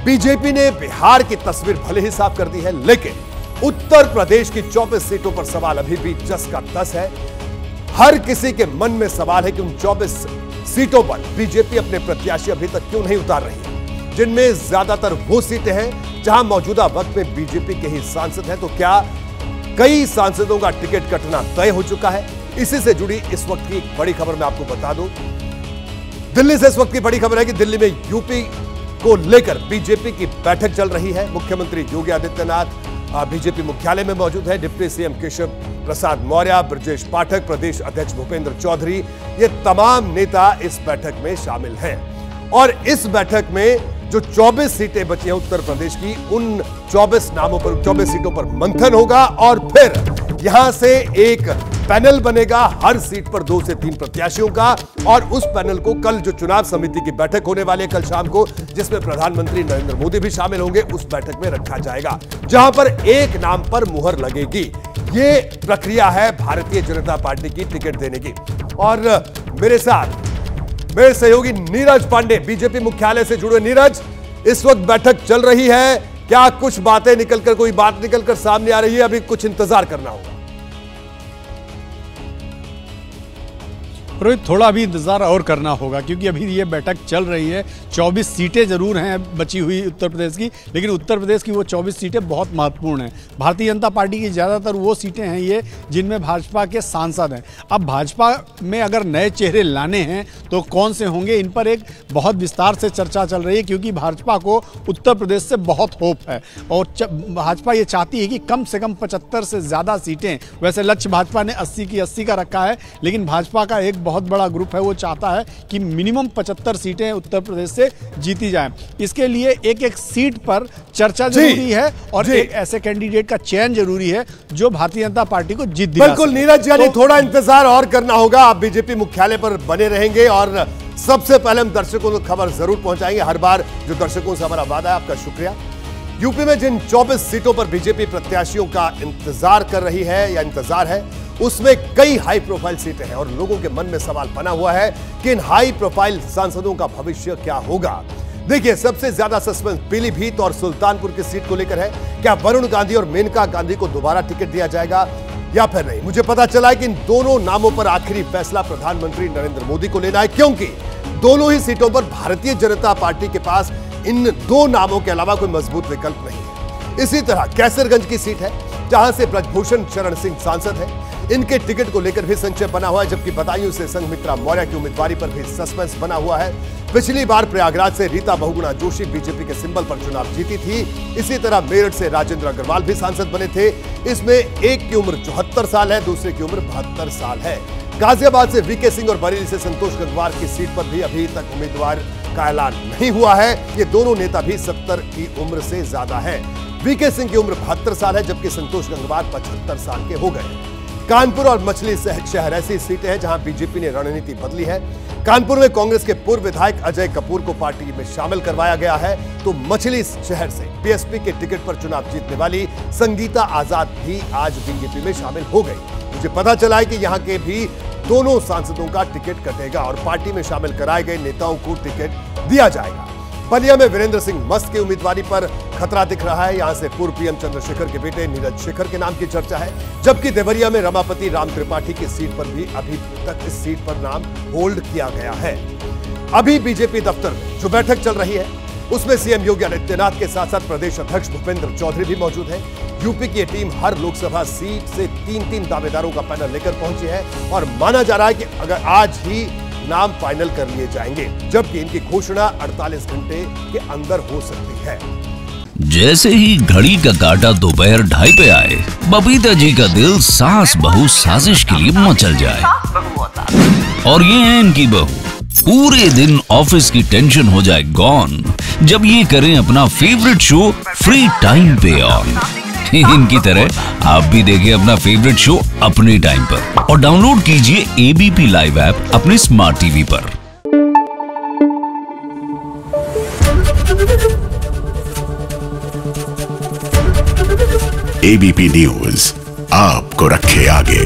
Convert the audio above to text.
BJP ने बिहार की तस्वीर भले ही साफ कर दी है, लेकिन उत्तर प्रदेश की 24 सीटों पर सवाल अभी भी जस का तस है। हर किसी के मन में सवाल है कि उन 24 सीटों पर बीजेपी अपने प्रत्याशी अभी तक क्यों नहीं उतार रही है, जिनमें ज्यादातर वो सीटें हैं जहां मौजूदा वक्त में बीजेपी के ही सांसद हैं। तो क्या कई सांसदों का टिकट कटना तय हो चुका है? इसी से जुड़ी इस वक्त की बड़ी खबर मैं आपको बता दूं। दिल्ली से इस वक्त की बड़ी खबर है कि दिल्ली में यूपी को लेकर बीजेपी की बैठक चल रही है। मुख्यमंत्री योगी आदित्यनाथ बीजेपी मुख्यालय में मौजूद है। डिप्टी सीएम केशव प्रसाद मौर्य, ब्रजेश पाठक, प्रदेश अध्यक्ष भूपेंद्र चौधरी, ये तमाम नेता इस बैठक में शामिल हैं। और इस बैठक में जो 24 सीटें बची हैं उत्तर प्रदेश की, उन 24 नामों पर, 24 सीटों पर मंथन होगा और फिर यहां से एक पैनल बनेगा हर सीट पर 2 से 3 प्रत्याशियों का। और उस पैनल को कल जो चुनाव समिति की बैठक होने वाली है कल शाम को, जिसमें प्रधानमंत्री नरेंद्र मोदी भी शामिल होंगे, उस बैठक में रखा जाएगा, जहां पर एक नाम पर मुहर लगेगी। ये प्रक्रिया है भारतीय जनता पार्टी की टिकट देने की। और मेरे साथ मेरे सहयोगी नीरज पांडे बीजेपी मुख्यालय से जुड़े। नीरज, इस वक्त बैठक चल रही है, क्या कुछ बातें निकलकर, कोई बात निकलकर सामने आ रही है? अभी कुछ इंतजार करना होगा। रोहित, थोड़ा भी इंतजार और करना होगा, क्योंकि अभी ये बैठक चल रही है। 24 सीटें जरूर हैं बची हुई उत्तर प्रदेश की, लेकिन उत्तर प्रदेश की वो 24 सीटें बहुत महत्वपूर्ण हैं। भारतीय जनता पार्टी की ज़्यादातर वो सीटें हैं ये जिनमें भाजपा के सांसद हैं। अब भाजपा में अगर नए चेहरे लाने हैं तो कौन से होंगे, इन पर एक बहुत विस्तार से चर्चा चल रही है, क्योंकि भाजपा को उत्तर प्रदेश से बहुत होप है। और भाजपा ये चाहती है कि कम से कम 75 से ज़्यादा सीटें, वैसे लक्ष्य भाजपा ने 80 की 80 का रखा है, लेकिन भाजपा का एक बहुत बड़ा ग्रुप है, वो चाहता है कि मिनिमम 75 सीटें उत्तर प्रदेश से जीती जाएं। इसके लिए एक एक सीट पर चर्चा जरूरी है और एक ऐसे कैंडिडेट का चयन जरूरी है जो भारतीय जनता पार्टी को जीत दिला। बिल्कुल नीरज, यानी थोड़ा इंतजार और करना होगा। आप बीजेपी मुख्यालय पर बने रहेंगे और सबसे पहले हम दर्शकों को खबर जरूर पहुंचाएंगे। हर बार जो दर्शकों से हमारा वादा है, आपका शुक्रिया। यूपी में जिन 24 सीटों पर बीजेपी प्रत्याशियों का इंतजार कर रही है या इंतजार है, उसमें कई हाई प्रोफाइल सीटें हैं और लोगों के मन में सवाल बना हुआ है कि इन हाई प्रोफाइल सांसदों का भविष्य क्या होगा। देखिए, सबसे ज्यादा सस्पेंस पीलीभीत और सुल्तानपुर की सीट को लेकर है। क्या वरुण गांधी और मेनका गांधी को दोबारा टिकट दिया जाएगा या फिर नहीं? मुझे पता चला है कि इन दोनों नामों पर आखिरी फैसला प्रधानमंत्री नरेंद्र मोदी को लेना है, क्योंकि दोनों ही सीटों पर भारतीय जनता पार्टी के पास इन 2 नामों के अलावा कोई मजबूत विकल्प नहीं है। इसी तरह कैसरगंज की सीट है, जहां से ब्रजभूषण शरण सिंह सांसद हैं। इनके टिकट को लेकर भी संशय बना हुआ है, जबकि बदायूं से संघमित्रा मौर्य की उम्मीदवारी पर भी सस्पेंस बना हुआ है। पिछली बार प्रयागराज से रीता बहुगुणा जोशी बीजेपी के सिंबल पर चुनाव जीती थी। इसी तरह मेरठ से राजेंद्र अग्रवाल भी सांसद बने थे। इसमें एक की उम्र 74 साल है, दूसरे की उम्र 72 साल है। गाजियाबाद से वीके सिंह और बरेली से संतोष गंगवार की सीट पर भी अभी तक उम्मीदवार का ऐलान नहीं हुआ है। ये दोनों नेता भी 70 की उम्र से ज्यादा है। वीके सिंह की उम्र 72 साल है, जबकि संतोष गंगवार 75 साल के हो गए। कानपुर और मछली शहर ऐसी सीटें हैं जहां बीजेपी ने रणनीति बदली है। कानपुर में कांग्रेस के पूर्व विधायक अजय कपूर को पार्टी में शामिल करवाया गया है, तो मछली शहर से बीएसपी के टिकट पर चुनाव जीतने वाली संगीता आजाद भी आज बीजेपी में शामिल हो गई। मुझे पता चला है कि यहां के भी दोनों सांसदों का टिकट कटेगा और पार्टी में शामिल कराए गए नेताओं को टिकट दिया जाएगा। बलिया में वीरेंद्र सिंह मस्त की उम्मीदवारी पर खतरा दिख रहा है। यहां से पूर्व पीएम चंद्रशेखर के बेटे नीरज शेखर के नाम की चर्चा है, जबकि देवरिया में रमापति राम त्रिपाठी की सीट पर भी अभी तक इस सीट पर नाम होल्ड किया गया है। अभी बीजेपी दफ्तर में जो बैठक चल रही है, उसमें सीएम योगी आदित्यनाथ के साथ साथ प्रदेश अध्यक्ष भूपेंद्र चौधरी भी मौजूद है। यूपी की टीम हर लोकसभा सीट से 3-3 दावेदारों का पैनल लेकर पहुंची है और माना जा रहा है कि अगर आज ही नाम फाइनल कर लिए जाएंगे, जबकि इनकी घोषणा 48 घंटे के अंदर हो सकती है। जैसे ही घड़ी का काटा दोपहर 2:30 पे आए, बबीता जी का दिल सास बहू साजिश के लिए मचल जाए। और ये है इनकी बहू, पूरे दिन ऑफिस की टेंशन हो जाए गॉन जब ये करें अपना फेवरेट शो फ्री टाइम पे ऑन। इनकी तरह आप भी देखें अपना फेवरेट शो अपने टाइम पर और डाउनलोड कीजिए एबीपी लाइव ऐप अपने स्मार्ट टीवी पर। एबीपी न्यूज आपको रखे आगे।